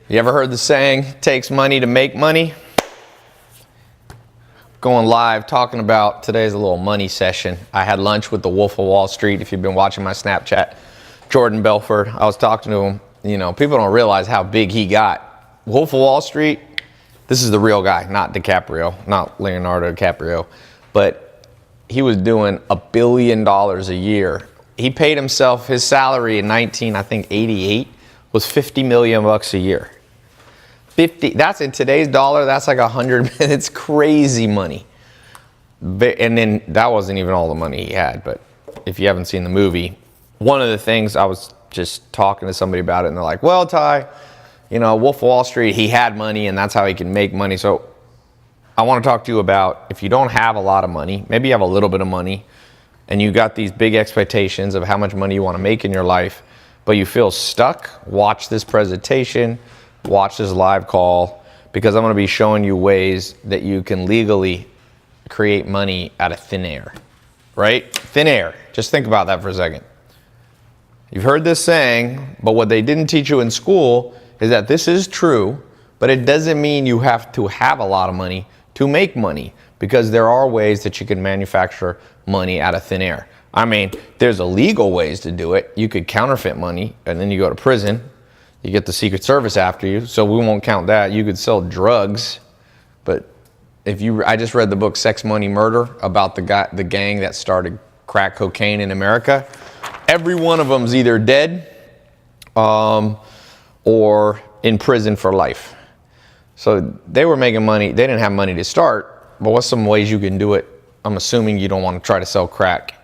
You ever heard the saying, it takes money to make money? Going live, talking about today's a little money session. I had lunch with the Wolf of Wall Street. If you've been watching my Snapchat, Jordan Belfort, I was talking to him. You know, people don't realize how big he got. Wolf of Wall Street, this is the real guy, not DiCaprio, not Leonardo DiCaprio, but he was doing $1 billion a year. He paid himself, his salary in 1988 was $50 million bucks a year. 50, that's in today's dollar, that's like 100, it's crazy money. And then that wasn't even all the money he had, but if you haven't seen the movie, one of the things I was just talking to somebody about it and they're like, well, Ty, you know, Wolf of Wall Street, he had money and that's how he can make money. So I want to talk to you about if you don't have a lot of money, maybe you have a little bit of money and you got these big expectations of how much money you want to make in your life, but you feel stuck, watch this presentation, watch this live call, because I'm going to be showing you ways that you can legally create money out of thin air, right? Thin air. Just think about that for a second. You've heard this saying, but what they didn't teach you in school is that this is true, but it doesn't mean you have to have a lot of money to make money, because there are ways that you can manufacture money out of thin air. I mean, there's illegal ways to do it. You could counterfeit money and then you go to prison. You get the Secret Service after you, so we won't count that. You could sell drugs, but I just read the book Sex, Money, Murder about the gang that started crack cocaine in America. Every one of them's either dead or in prison for life. So they were making money. They didn't have money to start, but what's some ways you can do it? I'm assuming you don't want to try to sell crack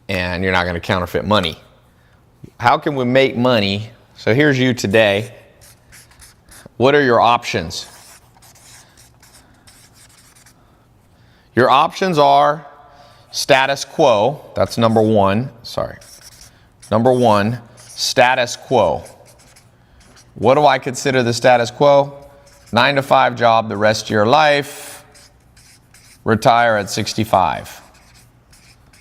and you're not going to counterfeit money. How can we make money? So here's you today. What are your options? Your options are status quo. That's number one. Sorry. Number one, status quo. What do I consider the status quo? 9 to 5 job the rest of your life. Retire at 65.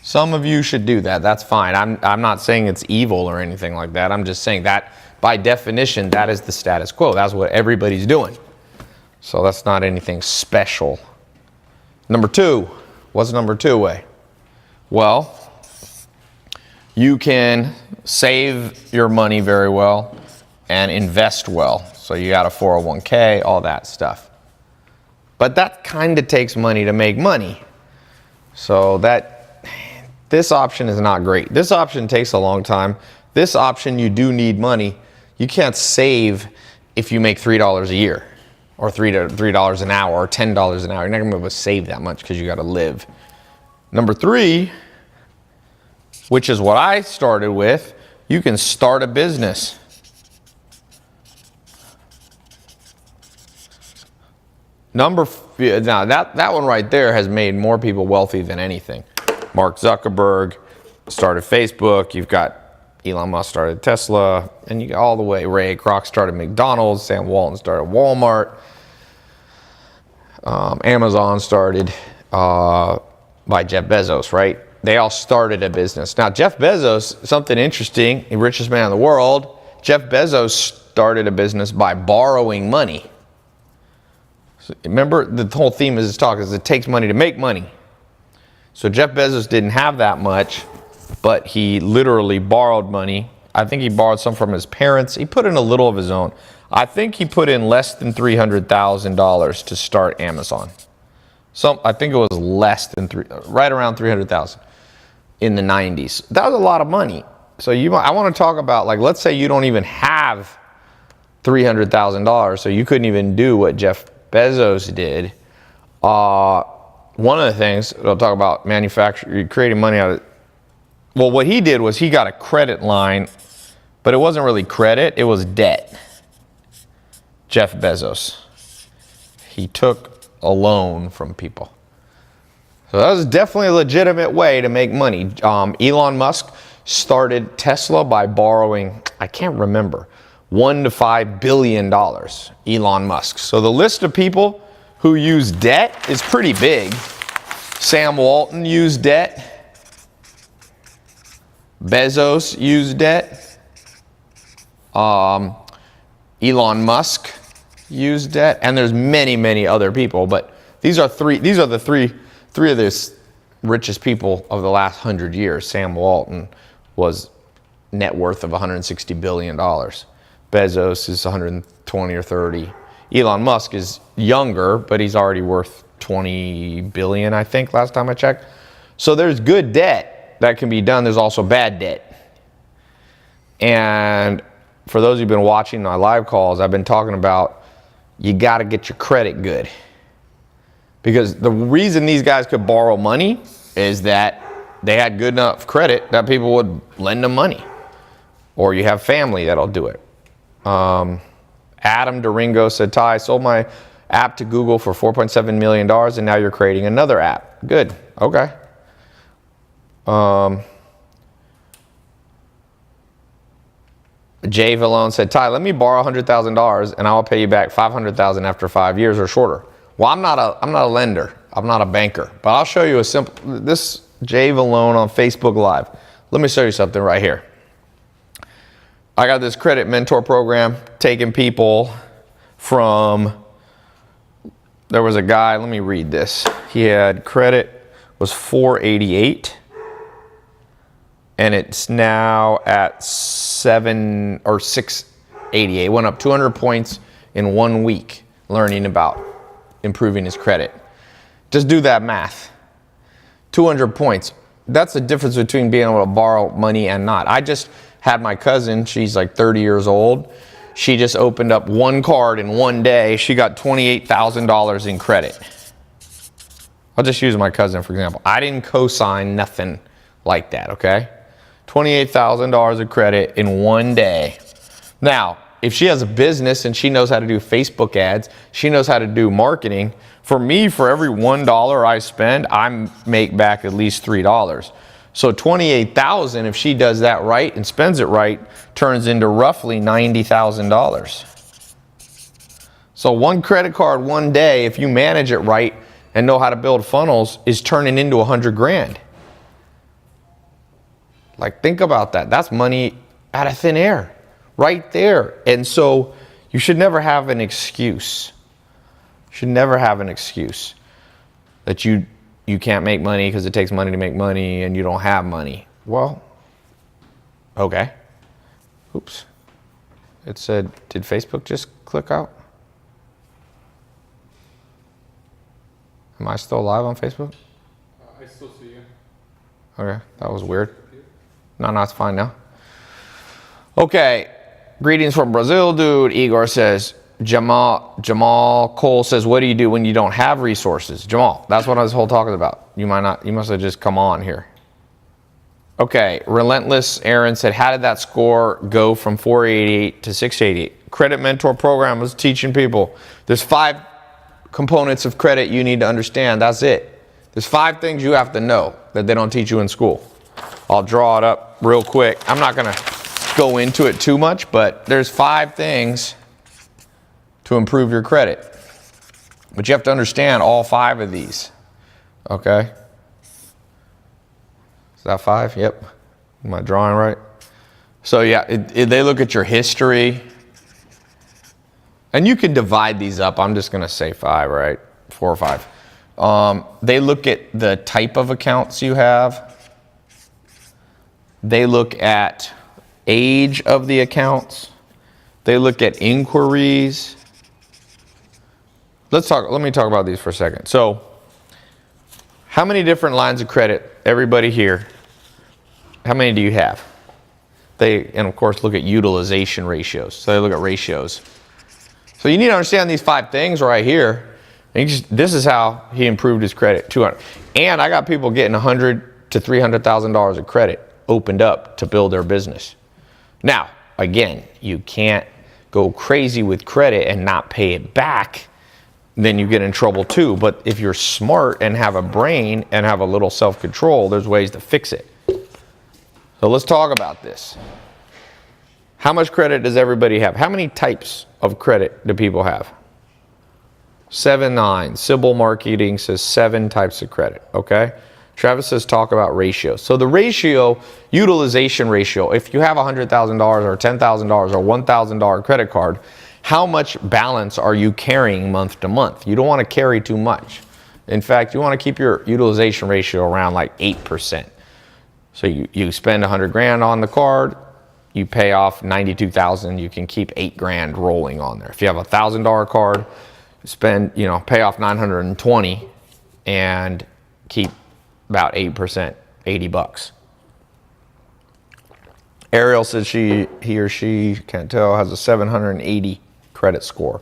Some of you should do that. That's fine. I'm not saying it's evil or anything like that. I'm just saying that by definition, that is the status quo. That's what everybody's doing. So that's not anything special. Number two, what's number two way? Well, you can save your money very well and invest well. So you got a 401k, all that stuff. But that kind of takes money to make money. So this option is not great. This option takes a long time. This option, you do need money. You can't save if you make $3 a year or $3 an hour or $10 an hour. You're not going to be able to save that much because you got to live. Number three, which is what I started with, you can start a business. Now that one right there has made more people wealthy than anything. Mark Zuckerberg started Facebook. You've got Elon Musk started Tesla, and you got all the way. Ray Kroc started McDonald's. Sam Walton started Walmart. Amazon started by Jeff Bezos, right? They all started a business. Now, Jeff Bezos, something interesting, the richest man in the world, Jeff Bezos started a business by borrowing money. So remember, the whole theme of this talk is it takes money to make money. So Jeff Bezos didn't have that much, but he literally borrowed money. I think he borrowed some from his parents. He put in a little of his own. I think he put in less than $300,000 to start Amazon. I think it was less than right around $300,000 in the 90s. That was a lot of money. So I want to talk about, like, let's say you don't even have $300,000, so you couldn't even do what Jeff Bezos did. One of the things I'll talk about, creating money out of. Well, what he did was he got a credit line, but it wasn't really credit, it was debt. Jeff Bezos. He took a loan from people. So that was definitely a legitimate way to make money. Elon Musk started Tesla by borrowing, I can't remember, $1 to $5 billion. Elon Musk. So the list of people who use debt is pretty big. Sam Walton used debt. Bezos used debt. Elon Musk use debt, and there's many other people, but these are the three of the richest people of the last 100 years. Sam Walton was net worth of $160 billion. Bezos is 120 or 30. Elon Musk is younger, but he's already worth 20 billion, I think, last time I checked. So there's good debt that can be done. There's also bad debt. And for those who've been watching my live calls, I've been talking about you got to get your credit good. Because the reason these guys could borrow money is that they had good enough credit that people would lend them money. Or you have family that'll do it. Adam Duringo said, Ty, I sold my app to Google for $4.7 million and now you're creating another app. Good. Okay. Jay Vallone said, Ty, let me borrow $100,000 and I'll pay you back $500,000 after 5 years or shorter. Well, I'm not a lender. I'm not a banker. But I'll show you this Jay Vallone on Facebook Live. Let me show you something right here. I got this credit mentor program taking people from, there was a guy, let me read this. He had credit was 488 and it's now at 688. Went up 200 points in 1 week learning about improving his credit. Just do that math. 200 points. That's the difference between being able to borrow money and not. I just had my cousin, she's like 30 years old. She just opened up one card in one day. She got $28,000 in credit. I'll just use my cousin for example. I didn't co-sign nothing like that, okay? $28,000 of credit in one day. Now, if she has a business and she knows how to do Facebook ads, she knows how to do marketing, for me, for every $1 I spend, I make back at least $3. So $28,000, if she does that right and spends it right, turns into roughly $90,000. So one credit card one day, if you manage it right and know how to build funnels, is turning into 100 grand. Like, think about that. That's money out of thin air, right there. And so you should never have an excuse. You should never have an excuse that you can't make money because it takes money to make money and you don't have money. Well, okay. Oops. It said, did Facebook just click out? Am I still live on Facebook? I still see you. Okay, that was weird. No, it's fine now. Okay, greetings from Brazil, dude. Igor says, Jamal Cole says, what do you do when you don't have resources? Jamal, that's what I was whole talking about. You must have just come on here. Okay, Relentless Aaron said, how did that score go from 488 to 688? Credit Mentor Program was teaching people. There's 5 components of credit you need to understand. That's it. There's 5 things you have to know that they don't teach you in school. I'll draw it up real quick. I'm not going to go into it too much, but there's 5 things to improve your credit. But you have to understand all 5 of these. Okay? Is that 5? Yep. Am I drawing right? So yeah, they look at your history. And you can divide these up. I'm just going to say 5, right? 4 or 5. They look at the type of accounts you have. They look at age of the accounts. They look at inquiries. Let me talk about these for a second. So, how many different lines of credit, everybody here, how many do you have? And of course look at utilization ratios. So they look at ratios. So you need to understand these 5 things right here. This is how he improved his credit, 200. And I got people getting $100,000 to $300,000 of credit opened up to build their business. Now, again, you can't go crazy with credit and not pay it back. Then you get in trouble too. But if you're smart and have a brain and have a little self-control, there's ways to fix it. So let's talk about this. How much credit does everybody have? How many types of credit do people have? 7, 9. Sybil Marketing says 7 types of credit, okay? Travis says talk about ratios. So the ratio, utilization ratio, if you have $100,000 or $10,000 or $1,000 credit card, how much balance are you carrying month to month? You don't want to carry too much. In fact, you want to keep your utilization ratio around like 8%. So you spend 100 grand on the card, you pay off 92,000, you can keep 8 grand rolling on there. If you have a $1,000 card, pay off 920 and keep about 8%, 80 bucks. Ariel says he or she, can't tell, has a 780 credit score.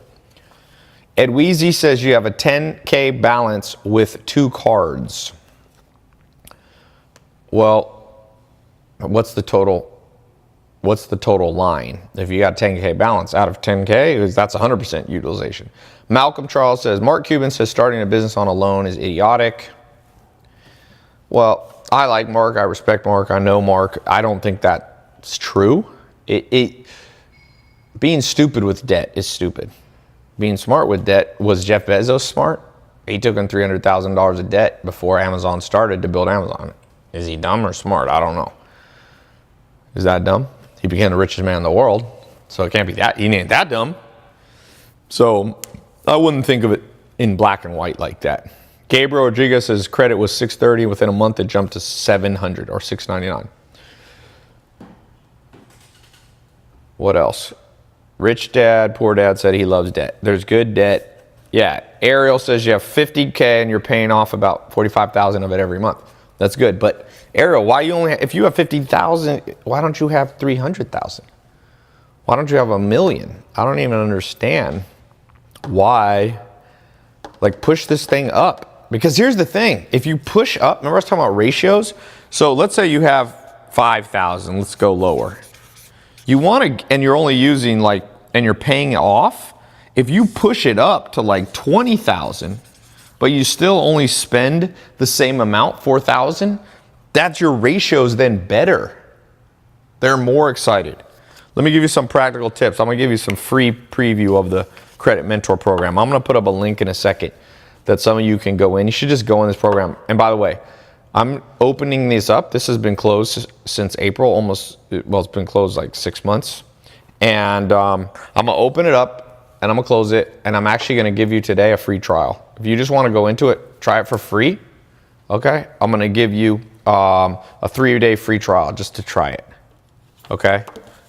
Edweezy says you have a 10K balance with 2 cards. Well, what's the total line? If you got 10K balance out of 10K, that's 100% utilization. Malcolm Charles says, Mark Cuban says starting a business on a loan is idiotic. Well, I like Mark. I respect Mark. I know Mark. I don't think that's true. Being stupid with debt is stupid. Being smart with debt, was Jeff Bezos smart? He took in $300,000 of debt before Amazon started to build Amazon. Is he dumb or smart? I don't know. Is that dumb? He became the richest man in the world, so it can't be that. He ain't that dumb. So I wouldn't think of it in black and white like that. Gabriel Rodriguez says credit was 630. Within a month, it jumped to 700 or 699. What else? Rich dad, poor dad said he loves debt. There's good debt. Yeah. Ariel says you have 50K and you're paying off about 45,000 of it every month. That's good. But Ariel, if you have 50,000, why don't you have 300,000? Why don't you have $1 million? I don't even understand why. Like, push this thing up. Because here's the thing. If you push up, remember I was talking about ratios? So let's say you have 5,000. Let's go lower. You want to, and you're only using and you're paying it off. If you push it up to like 20,000, but you still only spend the same amount, 4,000, that's your ratios then better. They're more excited. Let me give you some practical tips. I'm going to give you some free preview of the Credit Mentor program. I'm going to put up a link in a second that some of you can go in. You should just go in this program. And by the way, I'm opening this up. This has been closed since April, it's been closed like 6 months. And I'm going to open it up and I'm going to close it. And I'm actually going to give you today a free trial. If you just want to go into it, try it for free. Okay. I'm going to give you a 3-day free trial just to try it. Okay.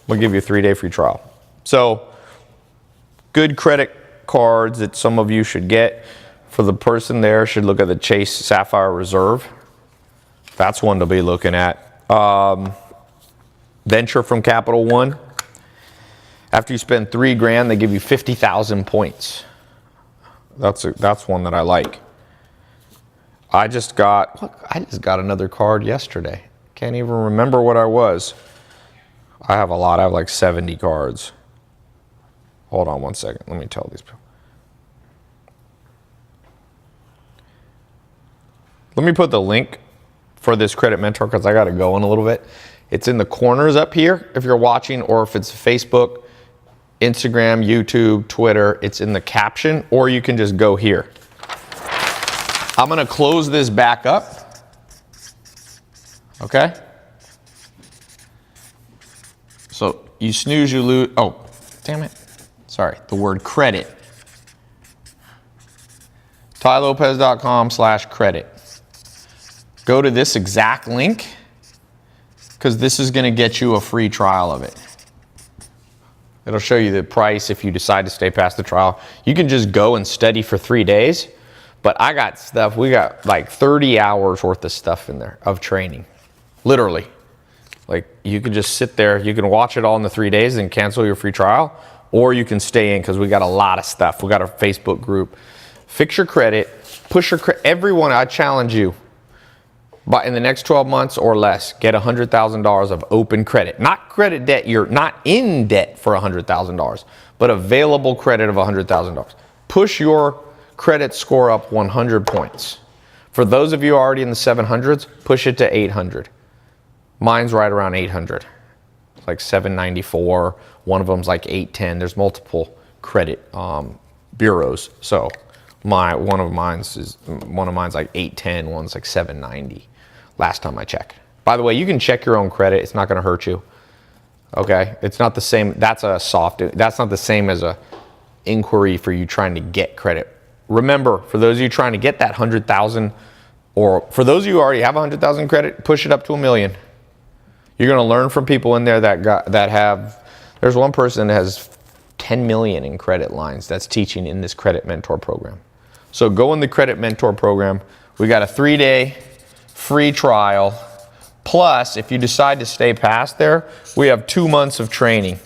We'll give you a 3-day free trial. So good credit cards that some of you should get. For the person there, should look at the Chase Sapphire Reserve. That's one to be looking at. Venture from Capital One. After you spend $3,000, they give you 50,000 points. That's one that I like. I just got another card yesterday. Can't even remember what I was. I have a lot. I have like 70 cards. Hold on one second. Let me tell these people. Let me put the link for this Credit Mentor because I got to go in a little bit. It's in the corners up here if you're watching, or if it's Facebook, Instagram, YouTube, Twitter, it's in the caption, or you can just go here. I'm going to close this back up. Okay? So you snooze, you lose. Oh, damn it. Sorry, the word credit. TyLopez.com/credit. Go to this exact link because this is going to get you a free trial of it. It'll show you the price if you decide to stay past the trial. You can just go and study for 3 days, but I got stuff. We got like 30 hours worth of stuff in there of training, literally. Like you can just sit there, you can watch it all in the 3 days and cancel your free trial, or you can stay in because we got a lot of stuff. We got our Facebook group. Fix your credit, push your credit. Everyone, I challenge you. But in the next 12 months or less, get $100,000 of open credit. Not credit debt, you're not in debt for $100,000, but available credit of $100,000. Push your credit score up 100 points. For those of you already in the 700s, push it to 800. Mine's right around 800. It's like 794. One of them's like 810. There's multiple credit bureaus. So one of mine's like 810, one's like 790. last time I checked. By the way, you can check your own credit. It's not going to hurt you. Okay? It's not the same. That's not the same as a inquiry for you trying to get credit. Remember, for those of you trying to get that 100,000, or for those of you who already have 100,000 credit, push it up to 1 million. You're going to learn from people in there that have, there's one person that has 10 million in credit lines that's teaching in this credit mentor program. So go in the credit mentor program. We got a 3-day free trial. Plus, if you decide to stay past there, we have 2 months of training.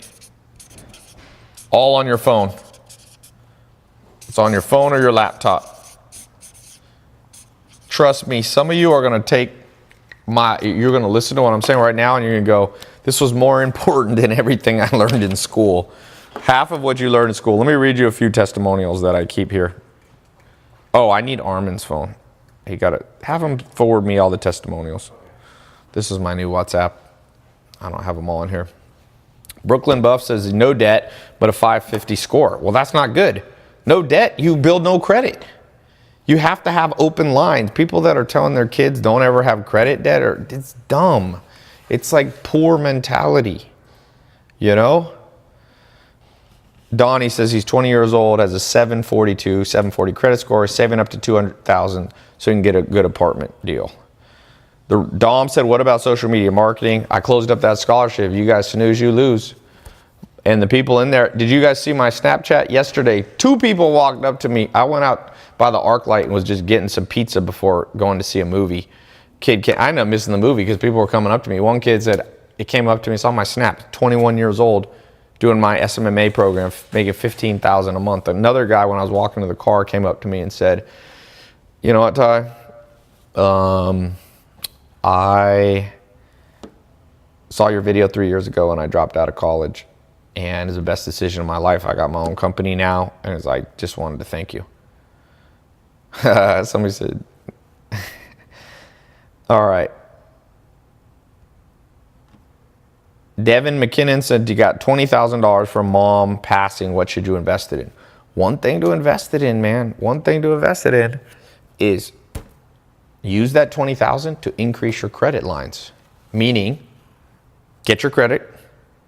All on your phone. It's on your phone or your laptop. Trust me, some of you are going to you're going to listen to what I'm saying right now and you're going to go, this was more important than everything I learned in school. Half of what you learned in school. Let me read you a few testimonials that I keep here. Oh, I need Armin's phone. Have him forward me all the testimonials. This is my new WhatsApp. I don't have them all in here. Brooklyn Buff says no debt, but a 550 score. Well, that's not good. No debt, you build no credit. You have to have open lines. People that are telling their kids don't ever have credit debt, it's dumb. It's like poor mentality, you know? Donnie says he's 20 years old, has a 740 credit score, is saving up to 200,000 so he can get a good apartment deal. Dom said, what about social media marketing? I closed up that scholarship. You guys snooze, you lose. And the people in there, did you guys see my Snapchat yesterday? 2 people walked up to me. I went out by the ArcLight and was just getting some pizza before going to see a movie. I ended up missing the movie because people were coming up to me. One kid said, it came up to me, saw my Snap, 21 years old, doing my SMMA program, making $15,000 a month. Another guy, when I was walking to the car, came up to me and said, you know what, Ty? I saw your video 3 years ago and I dropped out of college, and it's the best decision of my life. I got my own company now, and it's like, just wanted to thank you. Somebody said, all right. Devin McKinnon said, you got $20,000 from mom passing. What should you invest it in? One thing to invest it in, man. One thing to invest it in is use that $20,000 to increase your credit lines. Meaning, get your credit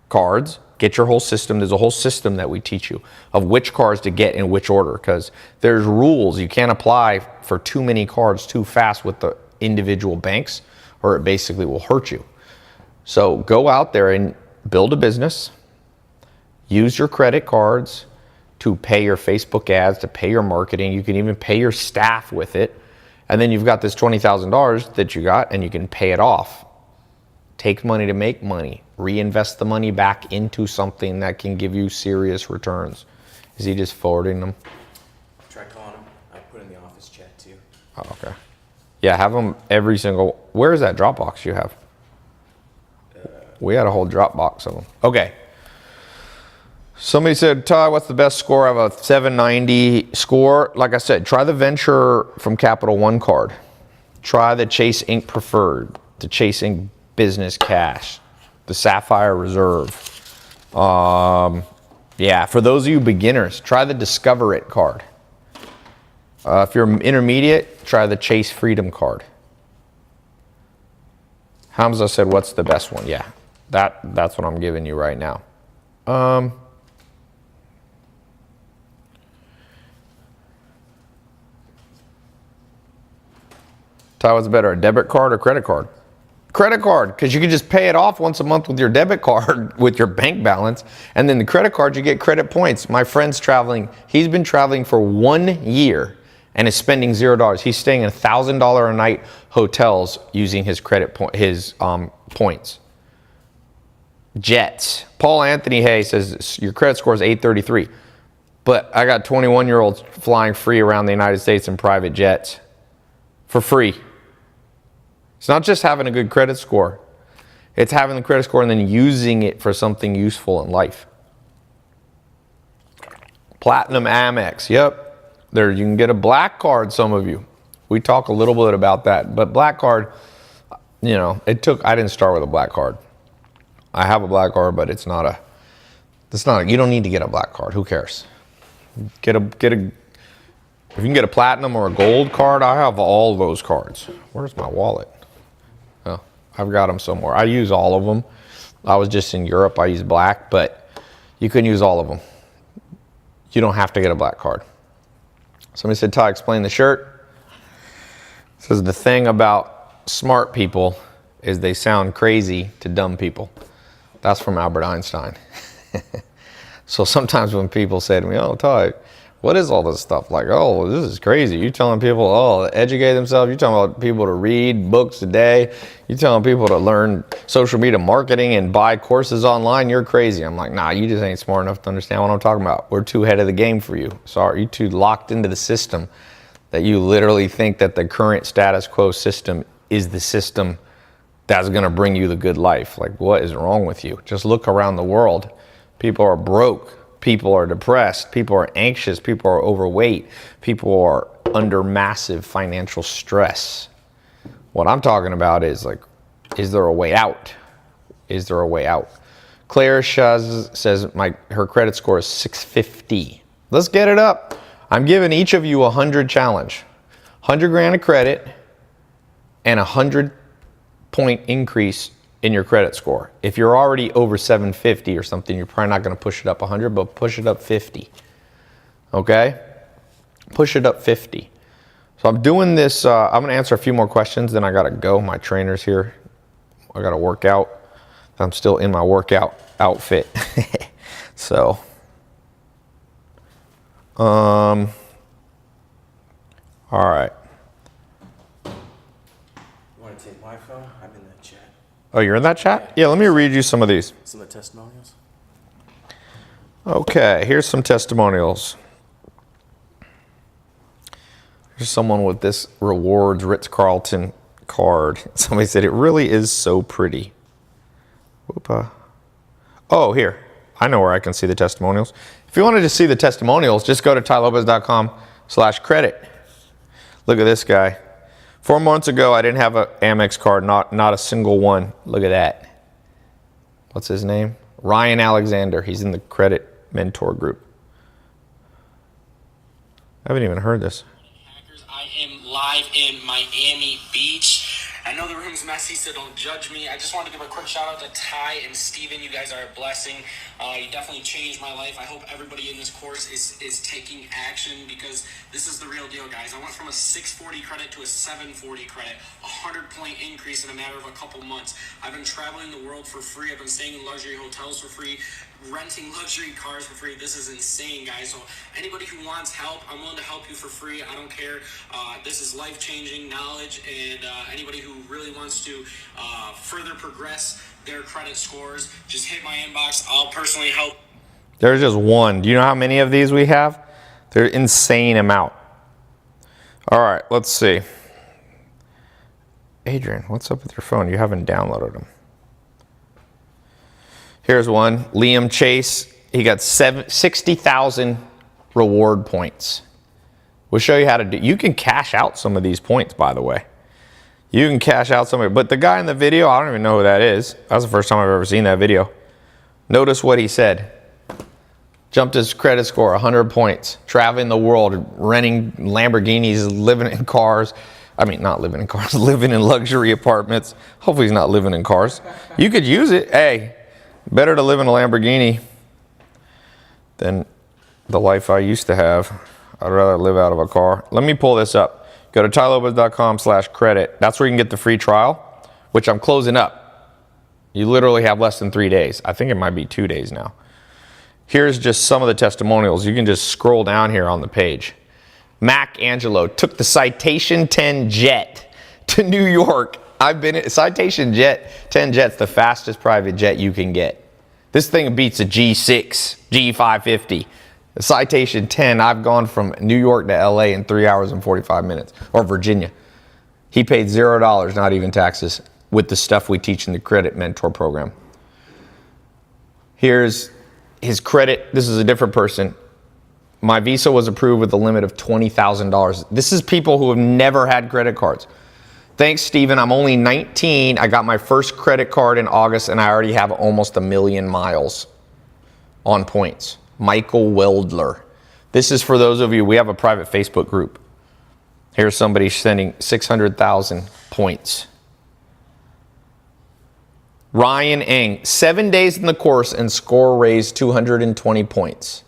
cards, get your whole system. There's a whole system that we teach you of which cards to get in which order, because there's rules. You can't apply for too many cards too fast with the individual banks, or it basically will hurt you. So go out there and build a business. Use your credit cards to pay your Facebook ads, to pay your marketing. You can even pay your staff with it. And then you've got this $20,000 that you got, and you can pay it off. Take money to make money. Reinvest the money back into something that can give you serious returns. Is he just forwarding them? Try calling him. I put in the office chat too. Oh, okay. Yeah, have them every single. Where is that Dropbox you have? We had a whole Dropbox of them. Okay. Somebody said, Ty, what's the best score? I have a 790 score. Like I said, try the Venture from Capital One card. Try the Chase Inc. Preferred, the Chase Inc. Business Cash, the Sapphire Reserve. Yeah, for those of you beginners, try the Discover It card. If you're intermediate, try the Chase Freedom card. Hamza said, what's the best one? Yeah, that's what I'm giving you right now. Ty, what's better, a debit card or credit card? Credit card, because you can just pay it off once a month with your debit card with your bank balance. And then the credit card, you get credit points. My friend's traveling. He's been traveling for 1 year and is spending $0. He's staying in $1,000 a night hotels using his points. Jets. Paul Anthony Hay says your credit score is 833. But I got 21-year-olds flying free around the United States in private jets for free. It's not just having a good credit score. It's having the credit score and then using it for something useful in life. Platinum Amex. Yep. There, you can get a black card, some of you. We talk a little bit about that. But black card, you know, I didn't start with a black card. I have a black card, but you don't need to get a black card. Who cares? If you can get a platinum or a gold card, I have all those cards. Where's my wallet? I've got them somewhere. I use all of them. I was just in Europe. I use black, but you can use all of them. You don't have to get a black card. Somebody said, Ty, explain the shirt. It says the thing about smart people is they sound crazy to dumb people. That's from Albert Einstein. So sometimes when people say to me, oh, Ty, what is all this stuff? Like, oh, this is crazy. You telling people, oh, educate themselves. You telling about people to read books a day. You telling people to learn social media marketing and buy courses online. You're crazy. I'm like, nah, you just ain't smart enough to understand what I'm talking about. We're too ahead of the game for you. Sorry, you too locked into the system that you literally think that the current status quo system is the system that's going to bring you the good life. Like, what is wrong with you? Just look around the world. People are broke. People are depressed. People are anxious. People are overweight. People are under massive financial stress. What I'm talking about is like, is there a way out? Is there a way out? Claire says her credit score is 650. Let's get it up. I'm giving each of you a 100 challenge. 100 grand of credit and a 100-point increase in your credit score. If you're already over 750 or something, you're probably not going to push it up 100, but push it up 50. Okay? Push it up 50. So I'm doing this. I'm going to answer a few more questions, then I got to go. My trainer's here. I got to work out. I'm still in my workout outfit. So, all right. You want to take my phone? I'm in that chat. Oh, you're in that chat? Yeah, let me read you some of these. Some of the testimonials? Okay, here's some testimonials. Here's someone with this rewards Ritz-Carlton card. Somebody said, it really is so pretty. Whoop-a. Oh, here. I know where I can see the testimonials. If you wanted to see the testimonials, just go to tylopez.com/credit. Look at this guy. 4 months ago, I didn't have an Amex card, not a single one. Look at that. What's his name? Ryan Alexander. He's in the credit mentor group. I haven't even heard this. I am live in Miami Beach. I know the room's messy, so don't judge me. I just wanted to give a quick shout out to Ty and Steven. You guys are a blessing. You definitely changed my life. I hope everybody in this course is taking action, because this is the real deal, guys. I went from a 640 credit to a 740 credit, a 100-point increase in a matter of a couple months. I've been traveling the world for free. I've been staying in luxury hotels for free, renting luxury cars for free. This is insane, guys. So anybody who wants help, I'm willing to help you for free. I don't care. This is life-changing knowledge, and anybody who really wants to further progress their credit scores, just hit my inbox. I'll personally help. There's just one. Do you know how many of these we have? They're an insane amount. All right, let's see. Adrian, what's up with your phone? You haven't downloaded them. Here's one. Liam Chase. He got 60,000 reward points. We'll show you how to do. You can cash out some of these points, by the way. You can cash out some of it. But the guy in the video, I don't even know who that is. That's the first time I've ever seen that video. Notice what he said. Jumped his credit score 100 points. Traveling the world, renting Lamborghinis, living in cars. I mean, not living in cars, living in luxury apartments. Hopefully he's not living in cars. You could use it. Hey, better to live in a Lamborghini than the life I used to have. I'd rather live out of a car. Let me pull this up. Go to tylopez.com/credit. That's where you can get the free trial, which I'm closing up. You literally have less than 3 days. I think it might be 2 days now. Here's just some of the testimonials. You can just scroll down here on the page. Mac Angelo took the Citation 10 jet to New York. I've been in Citation 10 jet's the fastest private jet you can get. This thing beats a G6, G550. The Citation 10, I've gone from New York to LA in 3 hours and 45 minutes, or Virginia. He paid $0, not even taxes, with the stuff we teach in the credit mentor program. Here's his credit. This is a different person. My visa was approved with a limit of $20,000. This is people who have never had credit cards. Thanks, Steven. I'm only 19. I got my first credit card in August, and I already have almost 1 million miles on points. Michael Weldler. This is for those of you, we have a private Facebook group. Here's somebody sending 600,000 points. Ryan Eng, 7 days in the course and score raised 220 points.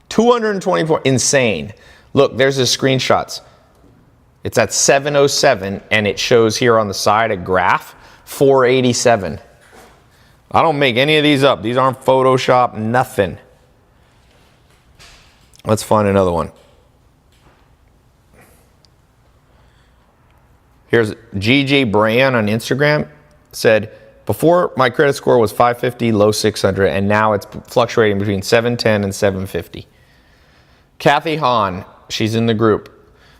220 points, insane. Look, there's his screenshots. It's at 707 and it shows here on the side a graph, 487. I don't make any of these up. These aren't Photoshop, nothing. Let's find another one. Here's GG Bran on Instagram, said, before my credit score was 550, low 600, and now it's fluctuating between 710 and 750. Kathy Hahn, she's in the group.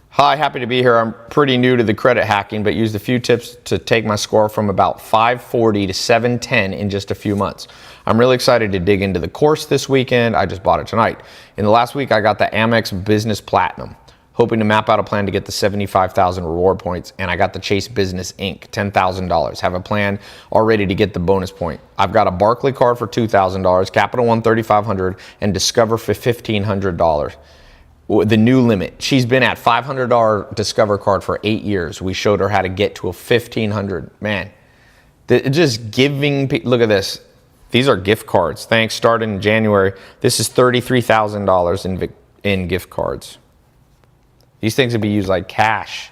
Hi, happy to be here. I'm pretty new to the credit hacking, but used a few tips to take my score from about 540 to 710 in just a few months. I'm really excited to dig into the course this weekend. I just bought it tonight. In the last week, I got the Amex Business Platinum, hoping to map out a plan to get the 75,000 reward points, and I got the Chase Business Inc., $10,000. Have a plan already to get the bonus point. I've got a Barclay card for $2,000, Capital One $3,500, and Discover for $1,500. The new limit. She's been at $500 Discover card for 8 years. We showed her how to get to a $1,500. Man, just giving. Look at this. These are gift cards. Thanks. Started in January. This is $33,000 in gift cards. These things would be used like cash.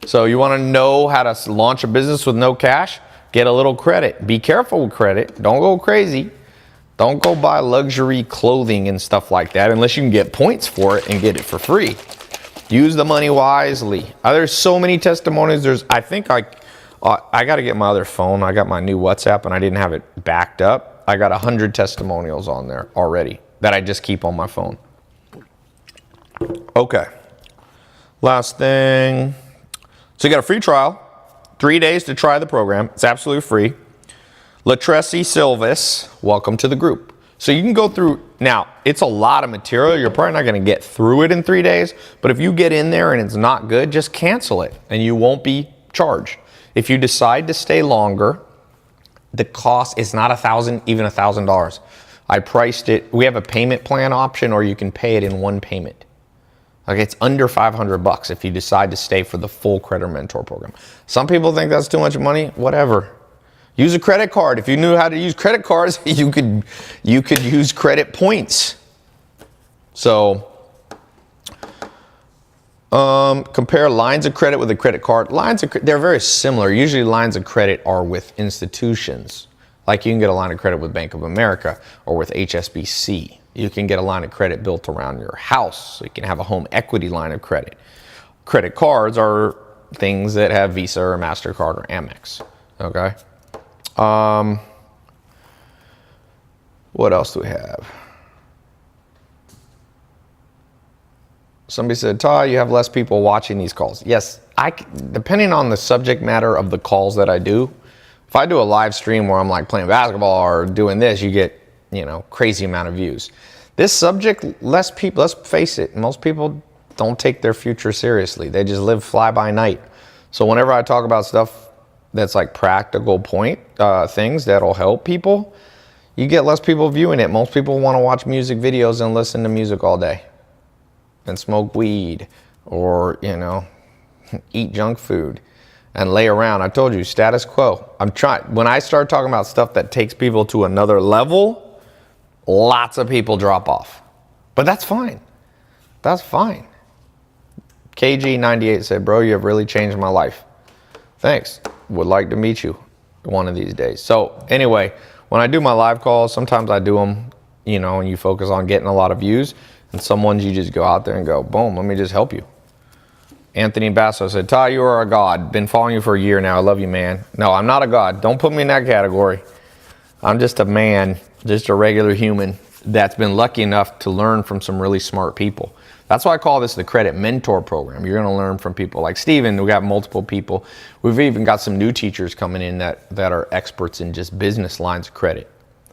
So you want to know how to launch a business with no cash? Get a little credit. Be careful with credit. Don't go crazy. Don't go buy luxury clothing and stuff like that unless you can get points for it and get it for free. Use the money wisely. There's so many testimonies. I think I got to get my other phone. I got my new WhatsApp and I didn't have it backed up. I got 100 testimonials on there already that I just keep on my phone. Okay. Last thing. So you got a free trial, 3 days to try the program. It's absolutely free. Latresi Silvis, welcome to the group. So you can go through, now it's a lot of material. You're probably not going to get through it in 3 days, but if you get in there and it's not good, just cancel it and you won't be charged. If you decide to stay longer, the cost is not even $1,000. I priced it. We have a payment plan option or you can pay it in one payment. Okay, it's under $500 if you decide to stay for the full Credit Mentor program. Some people think that's too much money. Whatever. Use a credit card. If you knew how to use credit cards, you could use credit points. So compare lines of credit with a credit card. They're very similar. Usually lines of credit are with institutions. Like you can get a line of credit with Bank of America or with HSBC. You can get a line of credit built around your house. So you can have a home equity line of credit. Credit cards are things that have Visa or MasterCard or Amex. Okay. What else do we have? Somebody said, Ty, you have less people watching these calls. Yes, depending on the subject matter of the calls that I do, if I do a live stream where I'm like playing basketball or doing this, you get, crazy amount of views. This subject, less people, let's face it, most people don't take their future seriously. They just live fly by night. So whenever I talk about stuff that's like practical things that'll help people, you get less people viewing it. Most people want to watch music videos and listen to music all day and smoke weed or, eat junk food and lay around. I told you, status quo. When I start talking about stuff that takes people to another level, lots of people drop off. But that's fine. That's fine. KG98 said, bro, you have really changed my life. Thanks. Would like to meet you one of these days. So anyway, when I do my live calls, sometimes I do them, and you focus on getting a lot of views. And some ones you just go out there and go, boom, let me just help you. Anthony Basso said, Ty, you are a god. Been following you for a year now. I love you, man. No, I'm not a god. Don't put me in that category. I'm just a man, just a regular human that's been lucky enough to learn from some really smart people. That's why I call this the Credit Mentor Program. You're going to learn from people like Steven. We got multiple people. We've even got some new teachers coming in that are experts in just business lines of credit.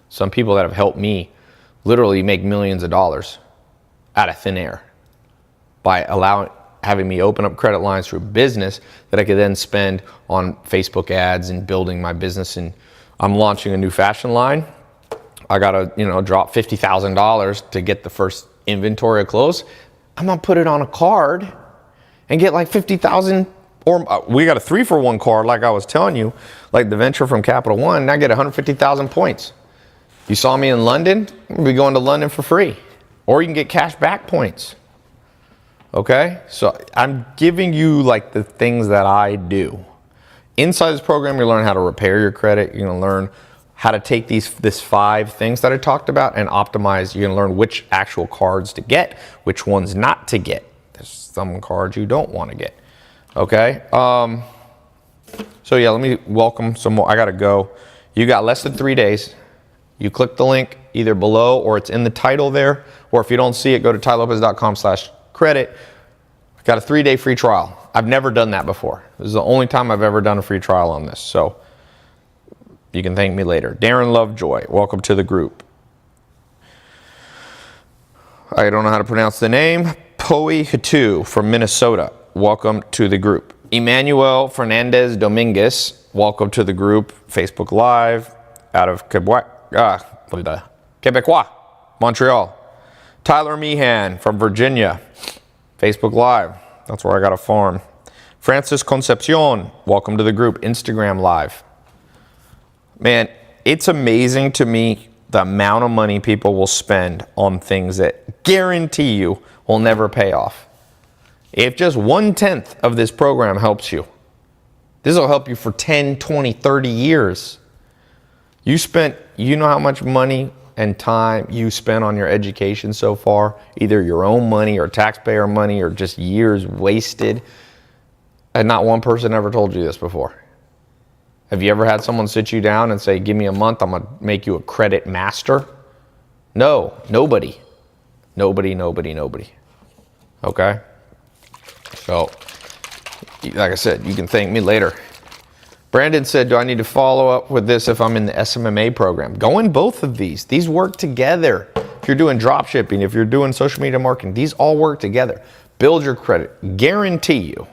Some people that have helped me literally make millions of dollars out of thin air by having me open up credit lines through business that I could then spend on Facebook ads and building my business. And I'm launching a new fashion line. I got to, drop $50,000 to get the first inventory of clothes. I'm going to put it on a card and get like 50,000 Or we got a 3-for-1 card, like I was telling you, like the venture from Capital One, and I get 150,000 points. You saw me in London, we'll be going to London for free. Or you can get cash back points. Okay? So I'm giving you like the things that I do. Inside this program, you learn how to repair your credit. You're going to learn how to take this 5 things that I talked about and optimize. You're going to learn which actual cards to get, which ones not to get. There's some cards you don't want to get. Okay? So yeah, let me welcome some more. I got to go. You got less than 3 days. You click the link either below or it's in the title there. Or if you don't see it, go to tylopez.com/credit. I got a 3-day free trial. I've never done that before. This is the only time I've ever done a free trial on this. So you can thank me later. Darren Lovejoy, welcome to the group. I don't know how to pronounce the name. Poe Hatu from Minnesota, welcome to the group. Emmanuel Fernandez Dominguez, welcome to the group. Facebook Live out of Quebecois, Montreal. Tyler Meehan from Virginia, Facebook Live. That's where I got a farm. Francis Concepcion, welcome to the group. Instagram Live. Man, it's amazing to me the amount of money people will spend on things that guarantee you will never pay off. If just 1/10 of this program helps you, this will help you for 10, 20, 30 years. You know how much money and time you spent on your education so far, either your own money or taxpayer money or just years wasted, and not one person ever told you this before. Have you ever had someone sit you down and say, give me a month, I'm going to make you a credit master? No, nobody. Nobody. Okay? So, like I said, you can thank me later. Brandon said, do I need to follow up with this if I'm in the SMMA program? Go in both of these. These work together. If you're doing drop shipping, if you're doing social media marketing, these all work together. Build your credit. Guarantee you.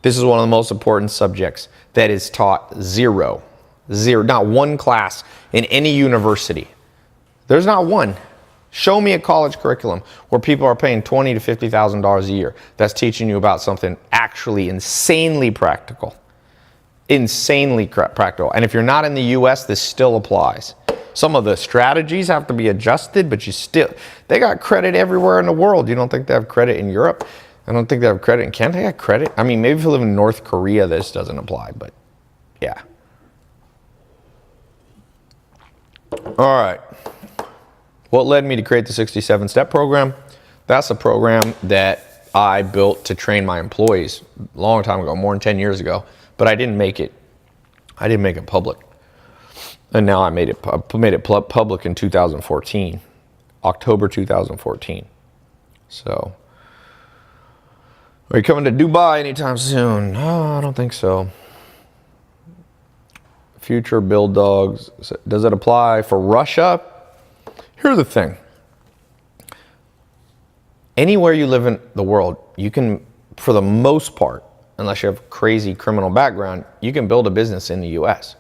This is one of the most important subjects that is taught zero, not one class in any university. There's not one. Show me a college curriculum where people are paying $20,000 to $50,000 a year that's teaching you about something actually insanely practical. And if you're not in the US, this still applies. Some of the strategies have to be adjusted, but they got credit everywhere in the world. You don't think they have credit in Europe? I don't think they have credit in Canada. They got credit. I mean, maybe if you live in North Korea, this doesn't apply, but yeah. All right. What led me to create the 67-step program? That's a program that I built to train my employees a long time ago, more than 10 years ago, but I didn't make it public. And now I made it public in 2014, October 2014. So, are you coming to Dubai anytime soon? No, I don't think so. Future build dogs. Does it apply for Russia? Here's the thing. Anywhere you live in the world, you can, for the most part, unless you have a crazy criminal background, you can build a business in the U.S.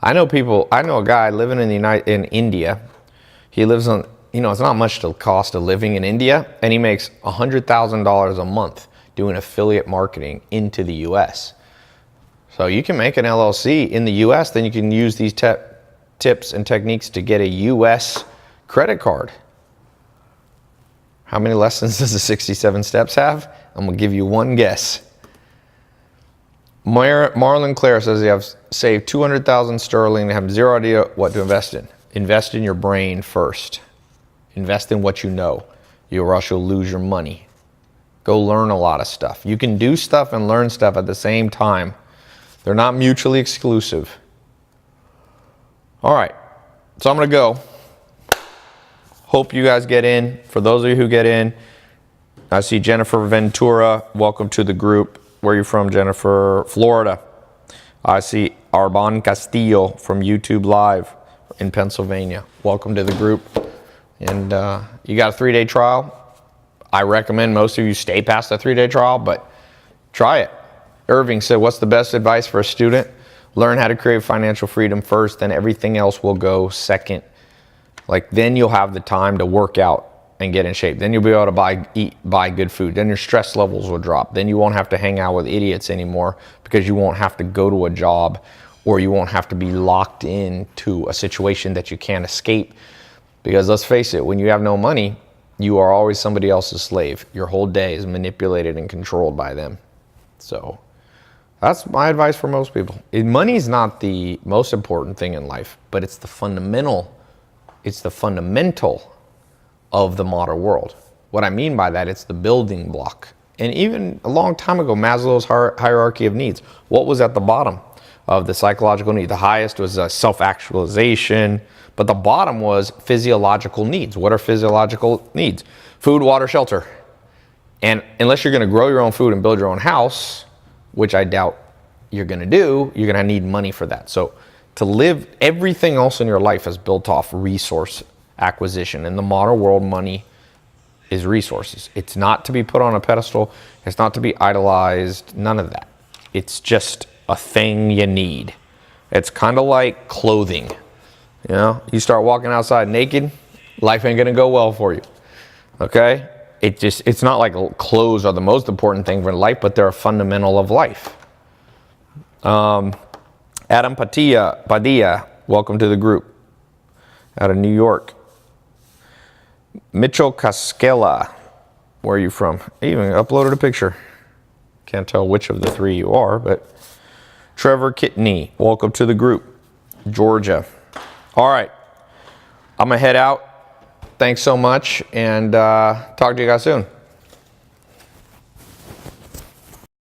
I know a guy living in India. He lives on, it's not much to cost of living in India, and he makes $100,000 a month doing affiliate marketing into the U.S. So you can make an LLC in the U.S., then you can use these tips and techniques to get a U.S. credit card. How many lessons does the 67 steps have? I'm going to give you one guess. Marlon Clare says you have saved 200,000 sterling and have zero idea what to invest in. Invest in your brain first. Invest in what you know, or else you'll lose your money. Go learn a lot of stuff. You can do stuff and learn stuff at the same time. They're not mutually exclusive. All right, so I'm going to go. Hope you guys get in. For those of you who get in, I see Jennifer Ventura. Welcome to the group. Where are you from, Jennifer? Florida. I see Arban Castillo from YouTube Live in Pennsylvania. Welcome to the group. And you got a 3-day trial. I recommend most of you stay past the 3-day trial, but try it. Irving said, what's the best advice for a student? Learn how to create financial freedom first, then everything else will go second. Then you'll have the time to work out and get in shape. Then you'll be able to buy good food. Then your stress levels will drop. Then you won't have to hang out with idiots anymore because you won't have to go to a job, or you won't have to be locked into a situation that you can't escape. Because let's face it, when you have no money, you are always somebody else's slave. Your whole day is manipulated and controlled by them. So that's my advice for most people. Money is not the most important thing in life, but it's the fundamental of the modern world. What I mean by that, it's the building block. And even a long time ago, Maslow's hierarchy of needs, what was at the bottom of the psychological need? The highest was self-actualization, but the bottom was physiological needs. What are physiological needs? Food, water, shelter. And unless you're going to grow your own food and build your own house, which I doubt you're going to do, you're going to need money for that. So to live, everything else in your life is built off resource acquisition. In the modern world, money is resources. It's not to be put on a pedestal. It's not to be idolized. None of that. It's just a thing you need. It's kind of like clothing. You know, you start walking outside naked, life ain't going to go well for you. Okay? It's not like clothes are the most important thing for life, but they're a fundamental of life. Adam Padilla, welcome to the group out of New York. Mitchell Casquela, where are you from? I even uploaded a picture. Can't tell which of the three you are, but Trevor Kitney, welcome to the group. Georgia. All right, I'm gonna head out. Thanks so much, and talk to you guys soon.